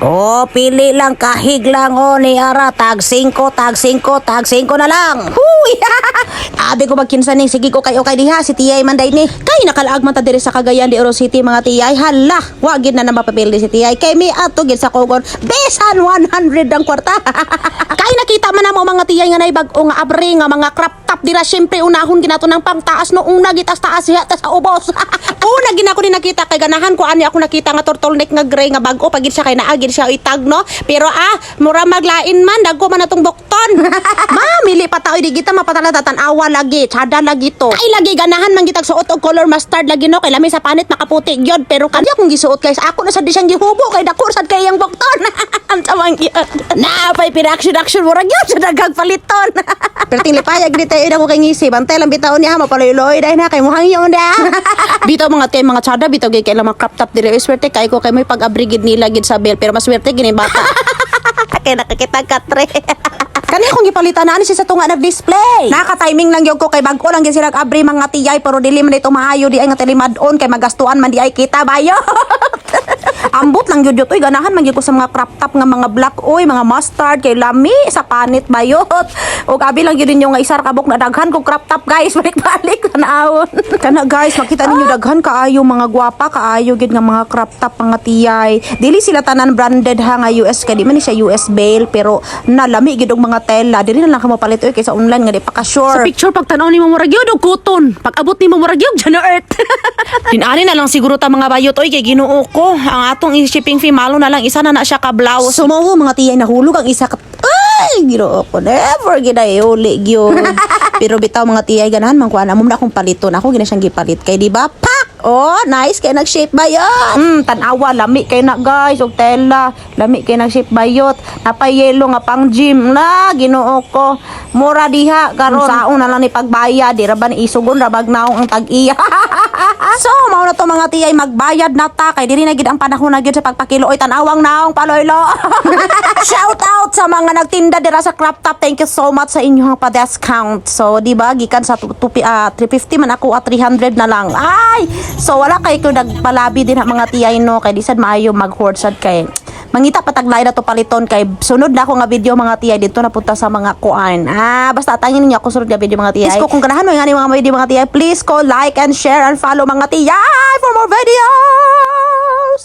Oh, pili lang, kahig lang, ni ara, tag 5 na lang. Huy! Abi ko magkinsaning, sige ko kayo kay diha, si Tiyay Manday ni. Kay nakalaag man ta diri sa Cagayan de Oro City, mga Tiyay. Hala, wagin na mapapili si Tiyay. Kay mi ato gid sa Kogon, besan 100 ang kwarta. Kay nakita man namo mga Tiyay nga nay bag-o nga abri nga mga crop top dira, syempre unahon ginato ng pangtaas no una gitas-taas siya ta sa ubos. Una gina ko ni nakita kay ganahan ko ani ako nakita nga turtleneck nga gray nga bag-o pagid siya kay naagid siya itag no. Pero mura maglain man dagko man atong bukton. Mamili pa taoy di kita mapatala tan-awa lagi, tsada lagi to. Ay lagi ganahan man gitag suot og color mustard lagi no kay lami sa panit makaputi gyud, pero kanya kung gisuot guys ako na sad di siyang gihubo kay dako sad kay yang bukton. Ang tawang gyud. Na pay pinaction mura gyud sa daghang paliton. Pero tinglipayag dito ida ko kay ngisi bantay lang bitaw niya mapaloy-loy dai na kay muhangyo da. Bitaw mga kay mga tsada bitaw kay lang mga crop top dire swerte kay ko kay may pag-abrigid nila gid sa bel, pero mas swerte gini bata. Kay nakakita ka tre. Kani akong gipalitan na ani siya sa tunga nag-display. Naka-timing lang gyud ko kay bag-o lang gyud sila abri mga Tiyay, pero dili man ito maayo di ay nga tilimadon kay magastuan man di ay kita bayo. Ambot lang gyud oy ganahan man gyud ko sa mga crop top nga mga black oy mga mustard kay lami sa panit bayot. Og abi lang gyud ninyo nga isar kabok na daghan ko crop top guys, balik-balik tanawon. Kana guys makita ninyo daghan kaayo mga gwapa kaayo gyud nga mga crop top mga Tiyay. Dili sila tanan branded ha nga US kay di man ni siya US bail, pero nalami gyud og mga tela diri na lang kamo palit oy kaysa online nga di pa ka sure. Sa picture pag tanaw ni mo murag yun og cotton, pag abot ni mo murag yun Jano Earth. Dinani na lang siguro ta mga bayot oy kay Ginoo ko. Ang atong shipping fee malo na lang isa na siya ka blouse. So mo mga Tiyay nahulog ang isa ka. Ay, Ginoo ko never uli gyud. Pero bitaw mga Tiyay ganahan man kuan amo na akong paliton. Ako gina siyang gipalit kay di ba? Pak! Oh, nice kay nag-shape bayot. Tanawa lami kay na guys og tela. Lami kay nag-shape bayot. Napay yellow nga pang gym na Ginoo ko. Mura diha karon saon na lang ni pagbayad di ra ba ni isugon ra bag naong ang tag-iya. So, mao na to mga Tiyay magbayad na ta kay diri na gid ang panahon na gid sa pagpakilo oy tanawang naong paloylo. Shout out sa mga nagtinda dira sa crop top. Thank you so much sa inyong pa-discount. So, di ba gikan sa 350 man ako at 300 na lang. Ay, so wala kay ko nagpalabi din mga Tiyay no kay di sad maayo mag-hoard sad kay mangita pataglay na to paliton kay sunod na ako nga video mga Tiyay dito na punta sa mga kuan. Basta tangin niyo ako sunod nga video mga Tiyay. Please ko kung ganahan mo nga ni mga video mga Tiyay, please ko like and share and follow mga Tiyay for more videos.